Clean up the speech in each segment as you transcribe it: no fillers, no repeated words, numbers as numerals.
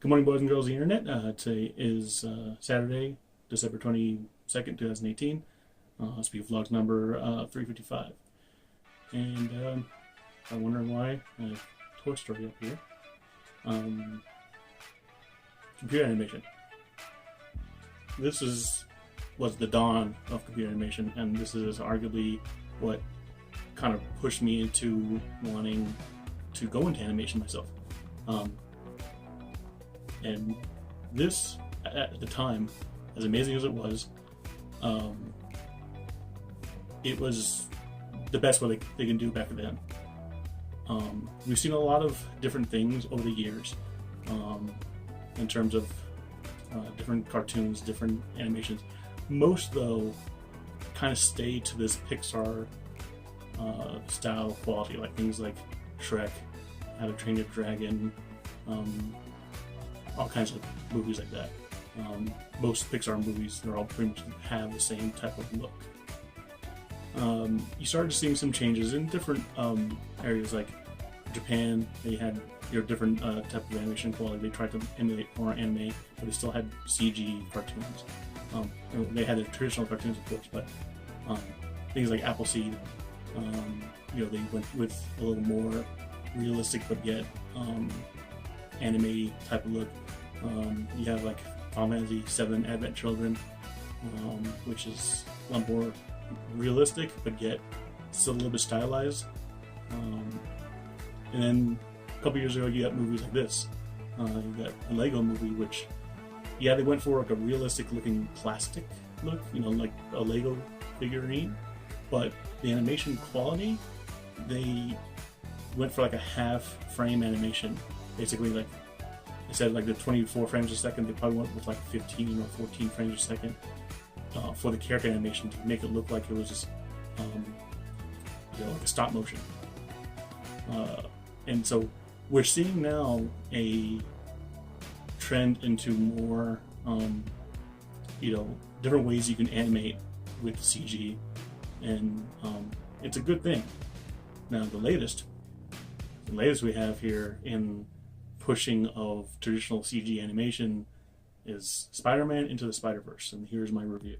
Good morning, boys and girls of the internet. Today is Saturday, December 22nd, 2018. Speed Vlogs number 355. And I'm wondering why I have Toy Story up here. Computer animation. This was the dawn of computer animation, and this is arguably what kind of pushed me into wanting to go into animation myself. And this, at the time, as amazing as it was the best way they can do back then. We've seen a lot of different things over the years in terms of different cartoons, different animations. Most, though, kind of stay to this Pixar style quality, like things like Shrek, How to Train Your Dragon, all kinds of movies like that. Most Pixar movies, they're all pretty much have the same type of look. You started seeing some changes in different areas, like Japan. They had different type of animation quality. They tried to emulate more anime, but they still had CG cartoons. They had the traditional cartoons, of course, but things like Appleseed, they went with a little more realistic, but yet anime type of look. You have like Final Fantasy VII Advent Children, which is a lot more realistic, but yet still a little bit stylized. And then a couple years ago, you got movies like this. You got a Lego movie, which, yeah, they went for like a realistic looking plastic look, like a Lego figurine, but the animation quality, they went for like a half frame animation. Basically, like instead of like the 24 frames a second, they probably went with like 15 or 14 frames a second for the character animation to make it look like it was just like a stop motion. And so we're seeing now a trend into more different ways you can animate with CG, and it's a good thing. Now the latest we have here in pushing of traditional CG animation is Spider-Man Into the Spider-Verse, and here's my review.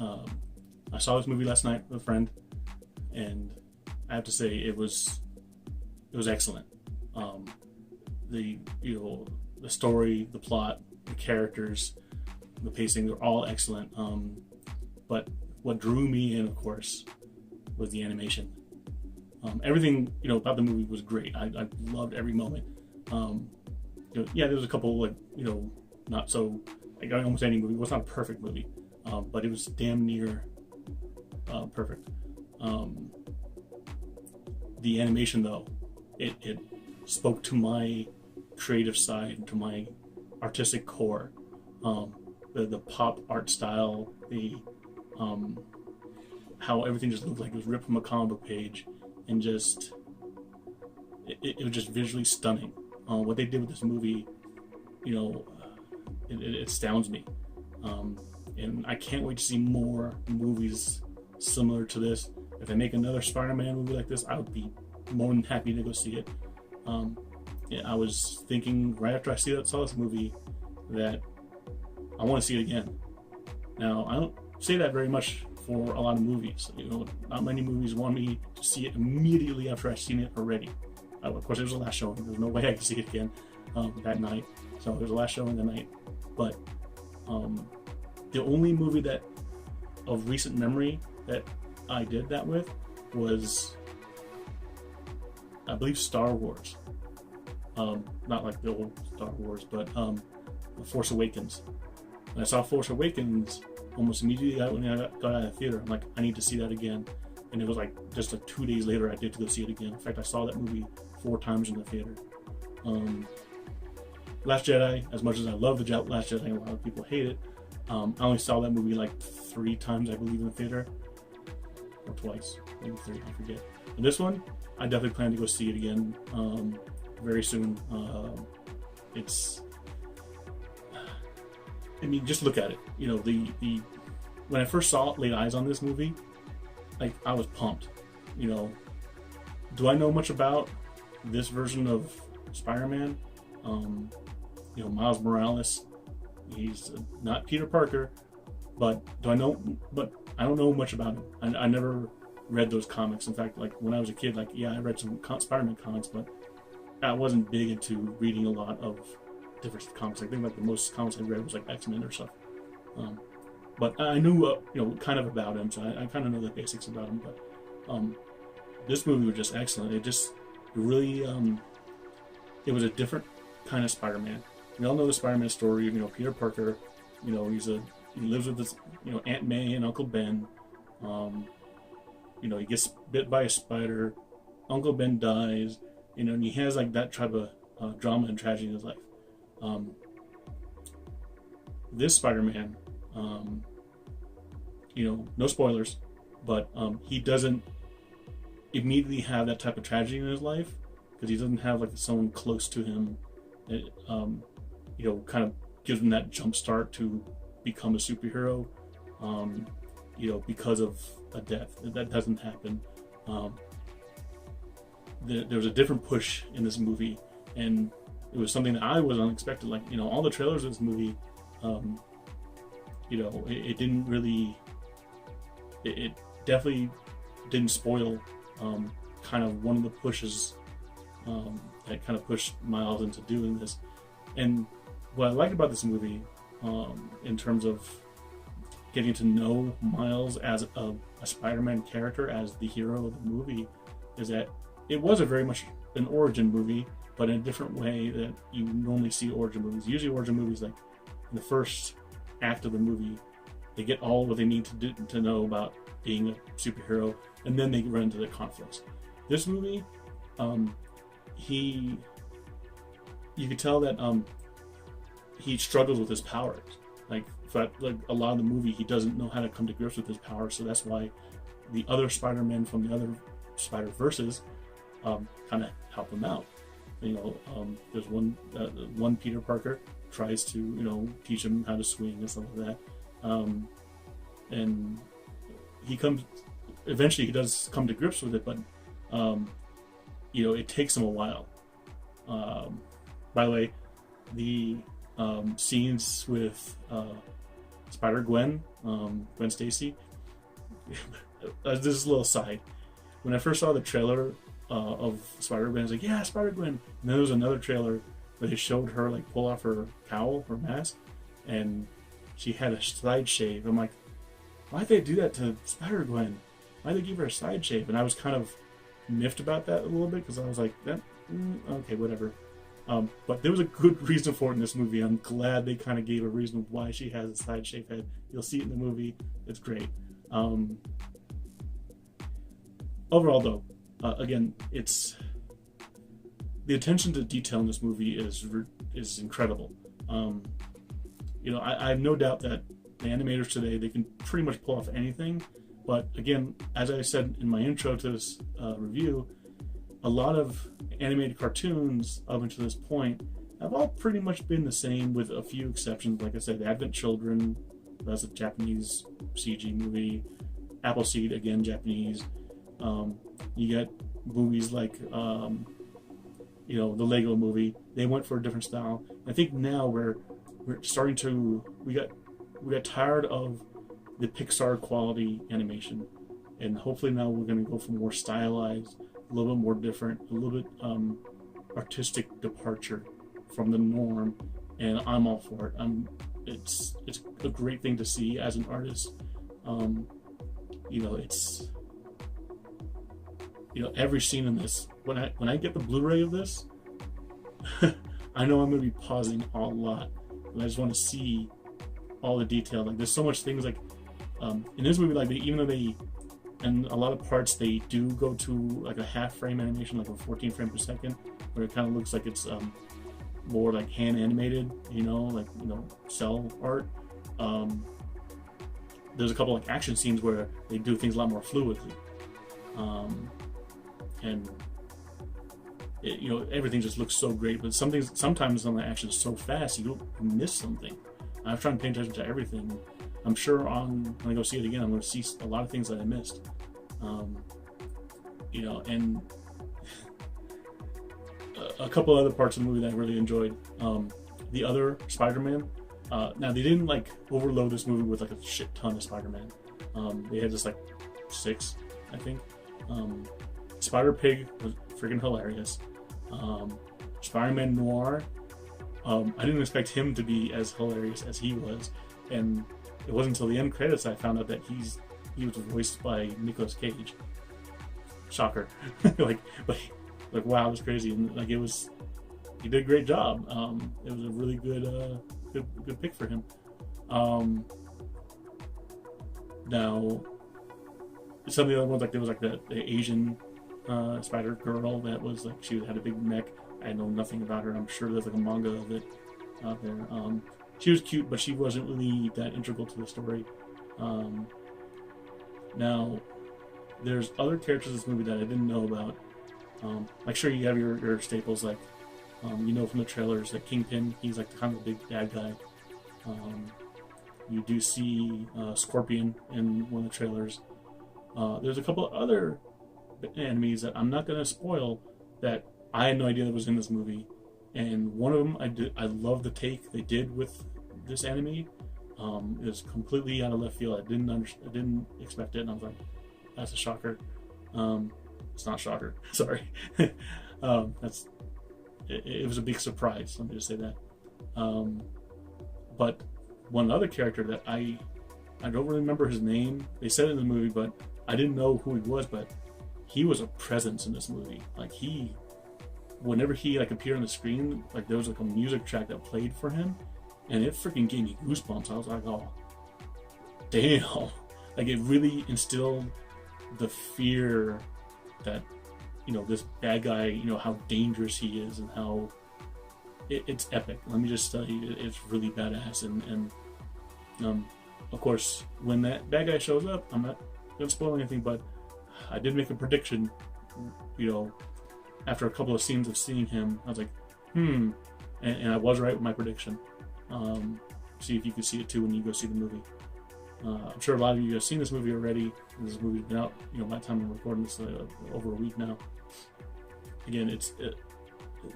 I saw this movie last night with a friend, and I have to say it was excellent. The story, the plot, the characters, the pacing, they're all excellent. But what drew me in, of course, was the animation. Everything about the movie was great. I loved every moment. There was a couple not so, like almost any movie. It was not a perfect movie, but it was damn near perfect. The animation, though, it spoke to my creative side, to my artistic core. The pop art style, the how everything just looked like it was ripped from a comic book page, and just it was just visually stunning. What they did with this movie, it astounds me, and I can't wait to see more movies similar to this. If they make another Spider-Man movie like this, I would be more than happy to go see it. I was thinking right after I saw this movie that I want to see it again. Now, I don't say that very much for a lot of movies. Not many movies want me to see it immediately after I've seen it already. Of course, it was the last showing. There's no way I could see it again that night. So it was the last showing that night. But the only movie that of recent memory that I did that with was, I believe, Star Wars. Not like the old Star Wars, but The Force Awakens. When I saw Force Awakens, almost immediately when I got out of the theater, I'm like, I need to see that again. And it was like just 2 days later, I did to go see it again. In fact, I saw that movie 4 times in the theater. Last Jedi, as much as I love the Last Jedi, a lot of people hate it. I only saw that movie like 3 times, I believe, in the theater. Or twice, maybe 3, I forget. And this one, I definitely plan to go see it again very soon. Just look at it. When I first laid eyes on this movie, like, I was pumped. Do I know much about this version of Spider-Man? Miles Morales. He's not Peter Parker, but I don't know much about him. I never read those comics. In fact, like when I was a kid, like I read some Spider-Man comics, but I wasn't big into reading a lot of different comics. I think like the most comics I read was like X-Men or stuff. But I knew kind of about him, so I kind of know the basics about him. But this movie was just excellent. It really it was a different kind of Spider-Man. We all know the Spider-Man story. Peter Parker. He lives with his Aunt May and Uncle Ben. He gets bit by a spider. Uncle Ben dies. And he has like that type of drama and tragedy in his life. This Spider-Man, no spoilers, but he doesn't immediately have that type of tragedy in his life because he doesn't have like someone close to him that kind of gives him that jump start to become a superhero. Because of a death that doesn't happen. There was a different push in this movie, and it was something that I was unexpected. Like all the trailers of this movie, it didn't really. It definitely didn't spoil kind of one of the pushes that kind of pushed Miles into doing this. And what I like about this movie, in terms of getting to know Miles as a Spider-Man character, as the hero of the movie, is that it was a very much an origin movie, but in a different way that you normally see origin movies. Usually origin movies, like in the first act of the movie, they get all what they need to know about being a superhero, and then they run into the conflicts. This movie, you could tell that he struggles with his powers. Like a lot of the movie, he doesn't know how to come to grips with his powers, so that's why the other Spider-Men from the other Spider-Verses kind of help him out. There's one Peter Parker tries to teach him how to swing and stuff like that, and eventually he does come to grips with it, but it takes him a while. By the way, the scenes with spider-gwen, Gwen Stacy. This is a little side. When I first saw the trailer of Spider-Gwen, I was like, yeah, Spider-Gwen. And then there was another trailer where they showed her like pull off her cowl, her mask, and she had a side shave. I'm like, why'd they do that to Spider-Gwen? Why'd they give her a side shave? And I was kind of miffed about that a little bit because I was like, okay, whatever. But there was a good reason for it in this movie. I'm glad they kind of gave a reason why she has a side shaved head. You'll see it in the movie. It's great. Overall, though, again, it's the attention to detail in this movie is incredible. I have no doubt that the animators today, they can pretty much pull off anything. But again, as I said in my intro to this review, a lot of animated cartoons up until this point have all pretty much been the same, with a few exceptions. Like I said, Advent Children, that's a Japanese CG movie. Appleseed, again, Japanese. You get movies like the Lego Movie. They went for a different style. I think now we're starting to we got tired of the Pixar quality animation, and hopefully now we're going to go for more stylized, a little bit more different, a little bit artistic departure from the norm, and I'm all for it. It's a great thing to see as an artist. It's every scene in this. When I get the Blu-ray of this, I know I'm going to be pausing a lot, and I just want to see all the detail. Like there's so much things like in this movie, like even though in a lot of parts they do go to like a half frame animation, like a 14 frame per second, where it kind of looks like it's more like hand animated, cell art. There's a couple like action scenes where they do things a lot more fluidly, and everything just looks so great. But sometimes some of the action is so fast you miss something. I'm trying to pay attention to everything. I'm sure when I go see it again, I'm going to see a lot of things that I missed. And a couple other parts of the movie that I really enjoyed. the other Spider-Man. Now they didn't like overload this movie with like a shit ton of Spider-Man. They had just like 6, I think. Spider-Pig was freaking hilarious. Spider-Man Noir. I didn't expect him to be as hilarious as he was, and it wasn't until the end credits I found out that he was voiced by Nicolas Cage. Shocker! like wow, it was crazy, and like he did a great job. It was a really good pick for him. Now, some of the other ones, like there was like the Asian Spider Girl that was like she had a big neck. I know nothing about her. I'm sure there's like a manga of it out there. She was cute, but she wasn't really that integral to the story. Now, there's other characters in this movie that I didn't know about. Like, sure, you have your staples, like, you know from the trailers, like Kingpin, he's like kind of a big bad guy. You do see Scorpion in one of the trailers. There's a couple of other enemies that I'm not going to spoil that I had no idea that was in this movie. And one of them, I love the take they did with this enemy. It was completely out of left field. I didn't expect it, and I was like, that's a shocker. It's not shocker. Sorry. It was a big surprise. Let me just say that. But one other character that I don't really remember his name. They said it in the movie, but I didn't know who he was. But he was a presence in this movie. Like whenever he like appeared on the screen, like there was like a music track that played for him, and it freaking gave me goosebumps. I was like, oh, damn! Like it really instilled the fear that, you know, this bad guy, you know, how dangerous he is and how it's epic. Let me just tell you, it's really badass. And of course, when that bad guy shows up, I'm not gonna spoil anything, but I did make a prediction, you know, after a couple of scenes of seeing him. I was like, and I was right with my prediction. See if you can see it too when you go see the movie. I'm sure a lot of you have seen this movie already. This movie's been out, you know, by the time I'm recording this, over a week now. Again,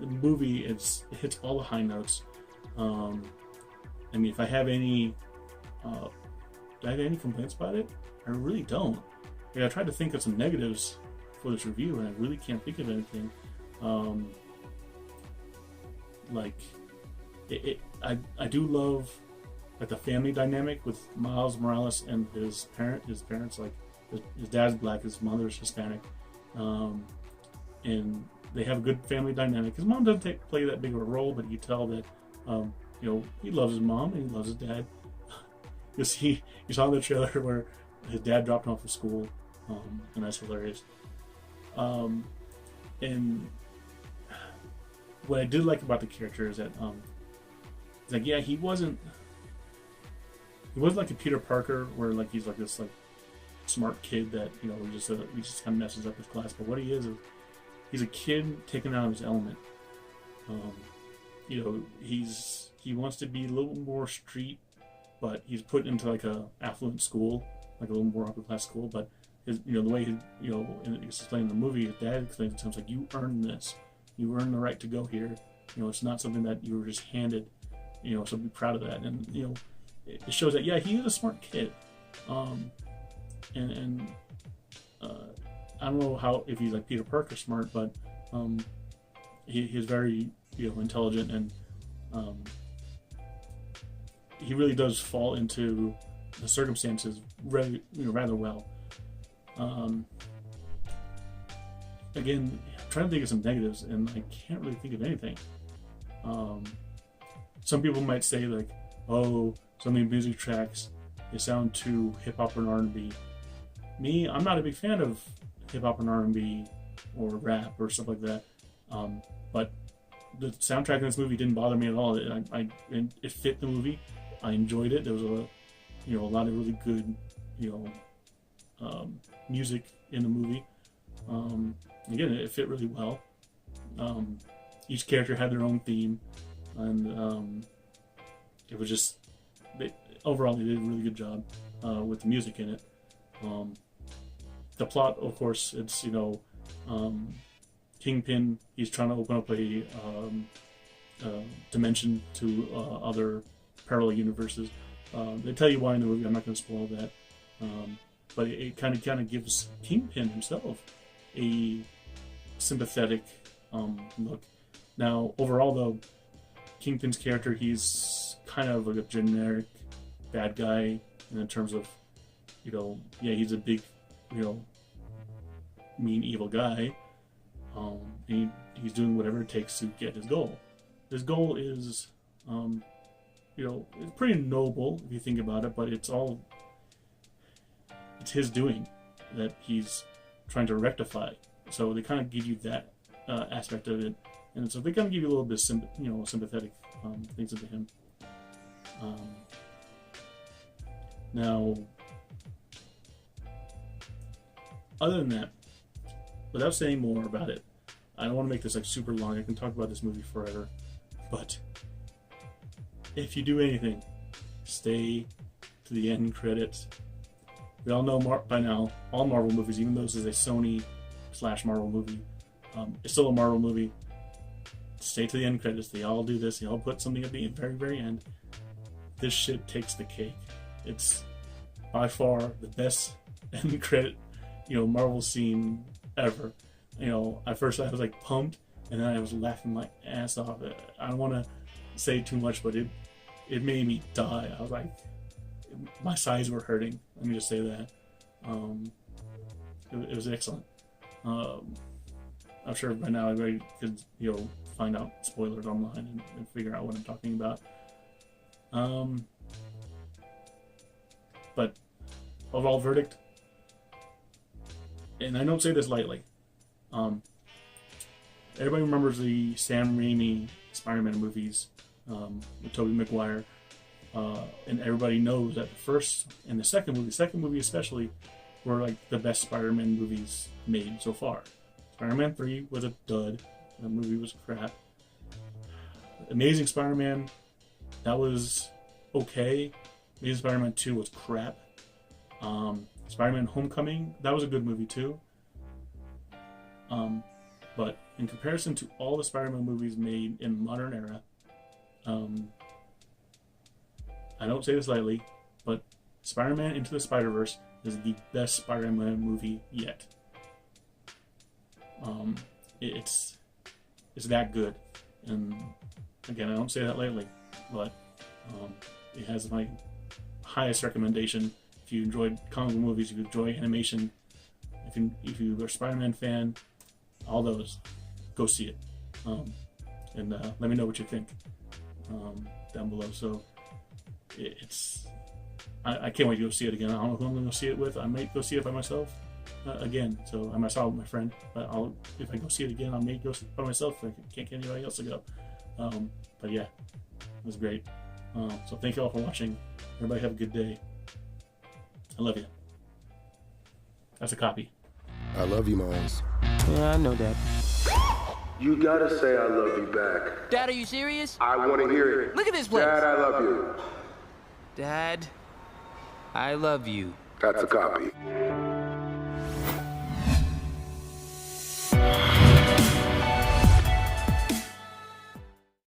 the movie. It hits all the high notes. I mean, if I have any, complaints about it, I really don't. Like, I tried to think of some negatives for this review, and I really can't think of anything. I do love like the family dynamic with Miles Morales and his parents. Like his dad's black, his mother's Hispanic, and they have a good family dynamic. His mom doesn't play that big of a role, but you tell that you know, he loves his mom and he loves his dad. You saw in the trailer where his dad dropped him off at school, and that's hilarious. And what I did like about the character is that it's like, yeah, he wasn't like a Peter Parker where like he's like this like smart kid that, you know, he just kind of messes up his class. But what he is he's a kid taken out of his element. You know, he wants to be a little more street, but he's put into like a affluent school, like a little more upper class school. But his, you know, the way he, you know, it's explained in the movie, his dad explains it to him, like, you earned this, you earned the right to go here. You know, it's not something that you were just handed. You know, so be proud of that. And you know, it shows that, yeah, he is a smart kid. I don't know if he's like Peter Parker smart, but he's very, you know, intelligent, and he really does fall into the circumstances rather well. Again, I'm trying to think of some negatives, and I can't really think of anything. Some people might say like, oh, some of the music tracks, they sound too hip hop and R&B. Me, I'm not a big fan of hip hop and R&B or rap or stuff like that. But the soundtrack in this movie didn't bother me at all. It fit the movie. I enjoyed it. There was a lot of really good, music in the movie. Again, it fit really well. Each character had their own theme, and it was just overall they did a really good job with the music in it. The plot, of course, it's Kingpin. He's trying to open up a dimension to other parallel universes. They tell you why in the movie. I'm not going to spoil that, but it kind of gives Kingpin himself a sympathetic look. Now, overall, though, Kingpin's character, he's kind of like a generic bad guy in terms of, yeah, he's a big, mean, evil guy. He's doing whatever it takes to get his goal. His goal is, it's pretty noble if you think about it, but it's his doing that he's trying to rectify. So they kind of give you that aspect of it, and so they kind of give you a little bit, sympathetic things into him. Now, other than that, without saying more about it, I don't want to make this like super long. I can talk about this movie forever, but if you do anything, stay to the end credits. We all know by now, all Marvel movies, even though this is a Sony/Marvel movie, it's still a Marvel movie. Stay to the end credits. They all do this. They all put something at the very, very end. This shit takes the cake. It's by far the best end credit, Marvel scene ever. At first I was like pumped, and then I was laughing my ass off. I don't want to say too much, but it made me die. I was like, my sides were hurting. Let me just say that. It was excellent. I'm sure by now everybody could, find out spoilers online and figure out what I'm talking about. But overall verdict, and I don't say this lightly. Everybody remembers the Sam Raimi Spider-Man movies with Tobey Maguire, and everybody knows that the first and the second movie especially, were like the best Spider-Man movies made so far. Spider-Man 3 was a dud. That movie was crap. Amazing Spider-Man, that was okay. Amazing Spider-Man 2 was crap. Spider-Man Homecoming, that was a good movie too. But in comparison to all the Spider-Man movies made in modern era, I don't say this lightly, but Spider-Man Into the Spider-Verse is the best Spider-Man movie yet. It's that good, and again, I don't say that lightly, but it has my highest recommendation. If you enjoyed comic book movies, if you enjoy animation, if you are a Spider-Man fan, all those, go see it, and let me know what you think down below. So I can't wait to go see it again. I don't know who I'm going to go see it with. I might go see it by myself again. So I might saw it with my friend, but if I go see it again, I may go by myself. I can't get anybody else to go. But yeah, it was great. So thank you all for watching. Everybody have a good day. I love you. That's a copy. I love you, Miles. Yeah, I know that. You gotta say I love you back. Dad, are you serious? I want to hear it. Look at this place. Dad, I love you. Dad, I love you. That's a copy.